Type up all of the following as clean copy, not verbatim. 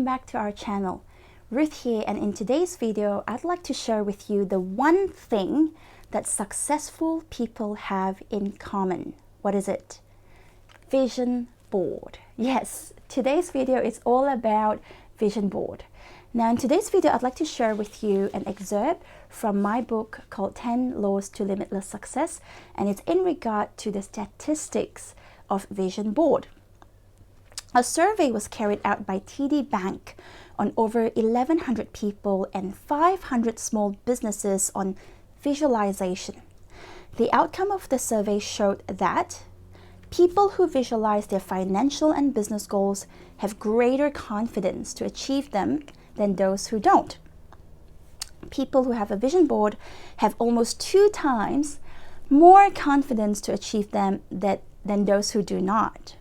back to our channel. Ruth here, and in today's video I'd like to share with you the one thing that successful people have in common. What is it? Vision board. Yes, today's video is all about vision board. Now in today's video I'd like to share with you an excerpt from my book called 10 Laws to Limitless Success, and it's in regard to the statistics of vision board. A survey was carried out by TD Bank on over 1,100 people and 500 small businesses on visualization. The outcome of the survey showed that people who visualize their financial and business goals have greater confidence to achieve them than those who don't. People who have a vision board have almost 2 times more confidence to achieve them than those who do not.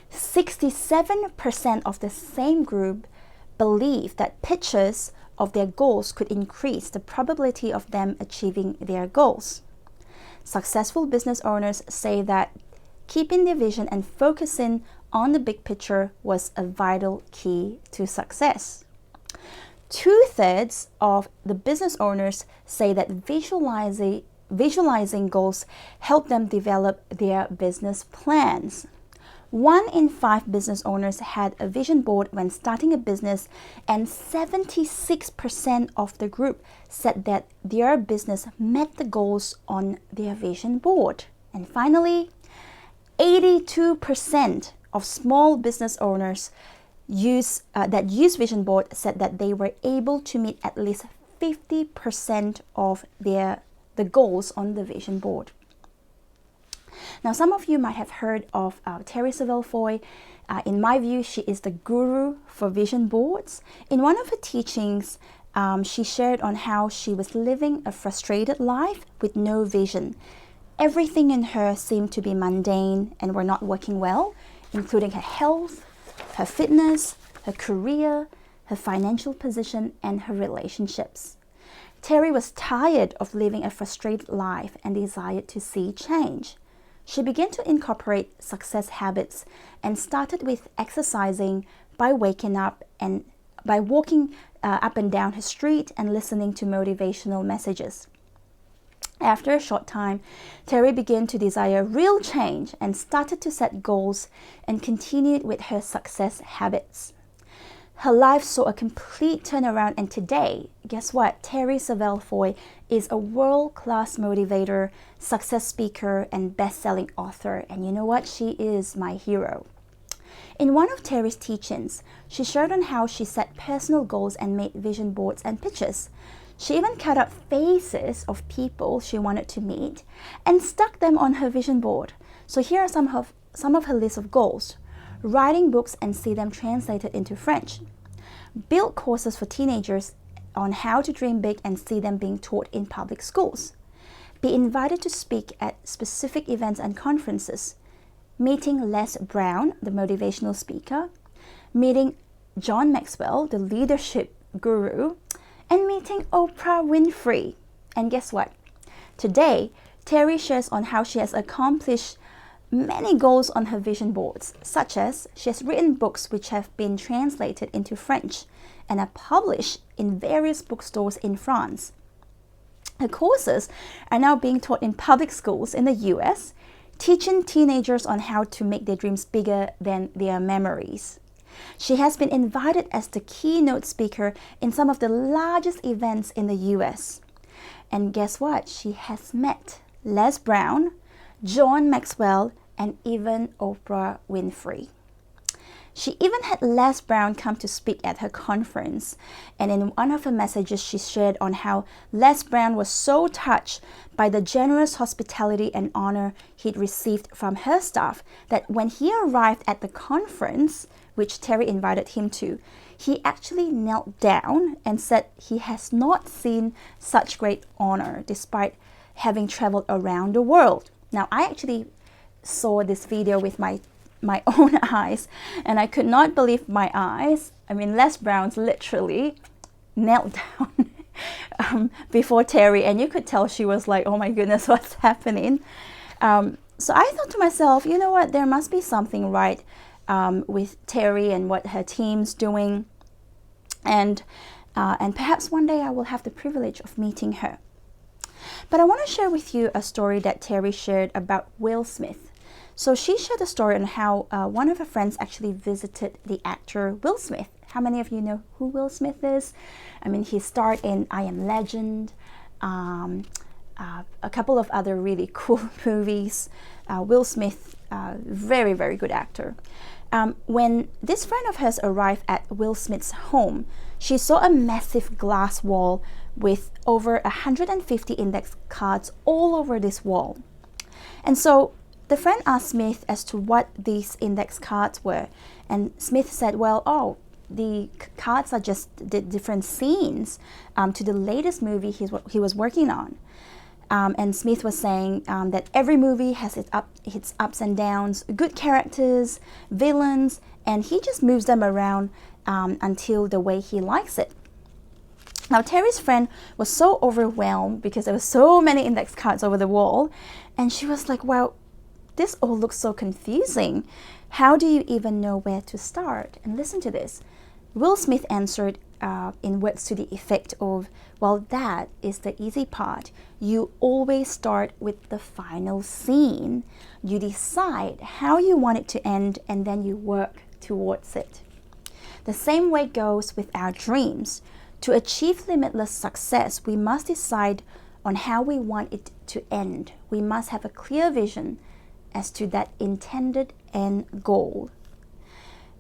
67% of the same group believe that pictures of their goals could increase the probability of them achieving their goals. Successful business owners say that keeping their vision and focusing on the big picture was a vital key to success. 2/3 of the business owners say that visualizing goals help them develop their business plans. 1 in 5 business owners had a vision board when starting a business, and 76% of the group said that their business met the goals on their vision board. And finally, 82% of small business owners that use vision board said that they were able to meet at least 50% of the goals on the vision board. Now, some of you might have heard of Terry Savelle Foy. In my view, she is the guru for vision boards. In one of her teachings, she shared on how she was living a frustrated life with no vision. Everything in her seemed to be mundane and were not working well, including her health, her fitness, her career, her financial position, and her relationships. Terry was tired of living a frustrated life and desired to see change. She began to incorporate success habits and started with exercising by waking up and by walking up and down her street and listening to motivational messages. After a short time, Terry began to desire real change and started to set goals and continued with her success habits. Her life saw a complete turnaround, and today, guess what? Terry Savelle Foy is a world-class motivator, success speaker, and best-selling author. And you know what? She is my hero. In one of Terry's teachings, she shared on how she set personal goals and made vision boards and pictures. She even cut out faces of people she wanted to meet and stuck them on her vision board. So here are some of her list of goals. Writing books and see them translated into French. Build courses for teenagers on how to dream big and see them being taught in public schools. Be invited to speak at specific events and conferences. Meeting Les Brown, the motivational speaker. Meeting John Maxwell, the leadership guru. And meeting Oprah Winfrey. And guess what? Today, Terry shares on how she has accomplished many goals on her vision boards, such as she has written books which have been translated into French and are published in various bookstores in France. Her courses are now being taught in public schools in the US, teaching teenagers on how to make their dreams bigger than their memories. She has been invited as the keynote speaker in some of the largest events in the US. And guess what? She has met Les Brown, John Maxwell, and even Oprah Winfrey. She even had Les Brown come to speak at her conference, and in one of her messages she shared on how Les Brown was so touched by the generous hospitality and honor he'd received from her staff that when he arrived at the conference, which Terry invited him to, he actually knelt down and said he has not seen such great honor despite having traveled around the world. Now, I actually saw this video with my own eyes, and I could not believe my eyes. I mean, Les Brown's literally knelt down before Terry, and you could tell she was like, oh my goodness, what's happening? So I thought to myself, you know what, there must be something right with Terry and what her team's doing. And perhaps one day I will have the privilege of meeting her. But I want to share with you a story that Terry shared about Will Smith. So she shared a story on how one of her friends actually visited the actor Will Smith. How many of you know who Will Smith is? I mean, he starred in I Am Legend, a couple of other really cool movies. Will Smith, very, very good actor. When this friend of hers arrived at Will Smith's home, she saw a massive glass wall with over 150 index cards all over this wall. And so the friend asked Smith as to what these index cards were. And Smith said, well, the cards are just the different scenes to the latest movie he was working on. And Smith was saying that every movie has its ups and downs, good characters, villains, and he just moves them around until the way he likes it. Now, Terry's friend was so overwhelmed because there were so many index cards over the wall, and she was like, well, this all looks so confusing. How do you even know where to start? And listen to this. Will Smith answered in words to the effect of, well, that is the easy part. You always start with the final scene. You decide how you want it to end, and then you work towards it. The same way goes with our dreams. To achieve limitless success, we must decide on how we want it to end. We must have a clear vision as to that intended end goal.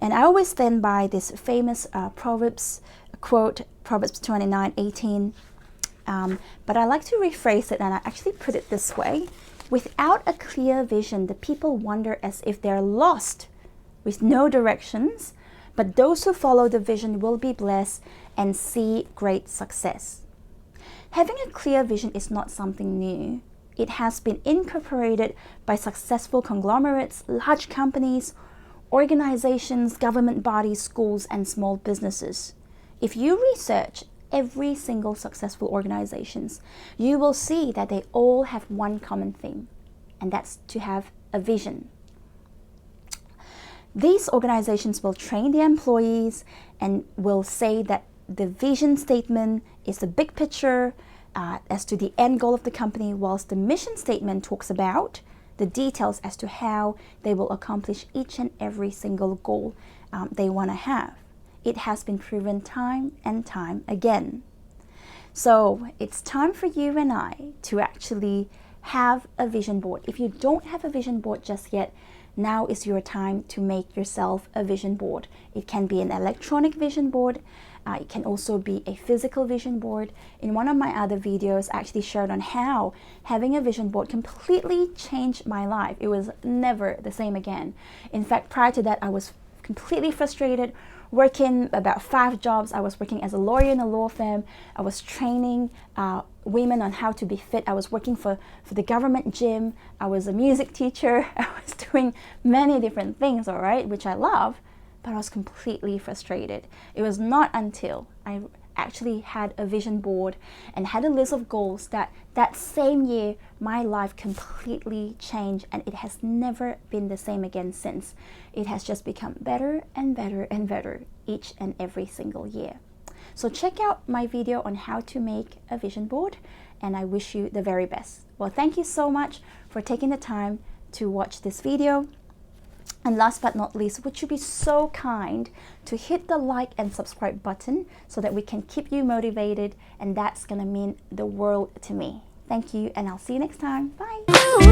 And I always stand by this famous Proverbs quote, Proverbs 29:18. But I like to rephrase it, and I actually put it this way. Without a clear vision, the people wander as if they're lost with no directions, but those who follow the vision will be blessed and see great success. Having a clear vision is not something new. It has been incorporated by successful conglomerates, large companies, organizations, government bodies, schools, and small businesses. If you research every single successful organizations, you will see that they all have one common theme, and that's to have a vision. These organizations will train their employees and will say that the vision statement is the big picture as to the end goal of the company, whilst the mission statement talks about the details as to how they will accomplish each and every single goal they want to have. It has been proven time and time again. So it's time for you and I to actually have a vision board. If you don't have a vision board just yet, now is your time to make yourself a vision board. It can be an electronic vision board. It can also be a physical vision board. In one of my other videos, I actually shared on how having a vision board completely changed my life. It was never the same again. In fact, prior to that, I was completely frustrated, working about 5 jobs. I was working as a lawyer in a law firm. I was training women on how to be fit. I was working for the government gym. I was a music teacher. I was doing many different things, all right, which I love, but I was completely frustrated. It was not until I actually had a vision board and had a list of goals that same year my life completely changed, and it has never been the same again since. It has just become better and better and better each and every single year. So check out my video on how to make a vision board, and I wish you the very best. Well, thank you so much for taking the time to watch this video. And last but not least, would you be so kind to hit the like and subscribe button so that we can keep you motivated, and that's gonna mean the world to me. Thank you, and I'll see you next time. Bye.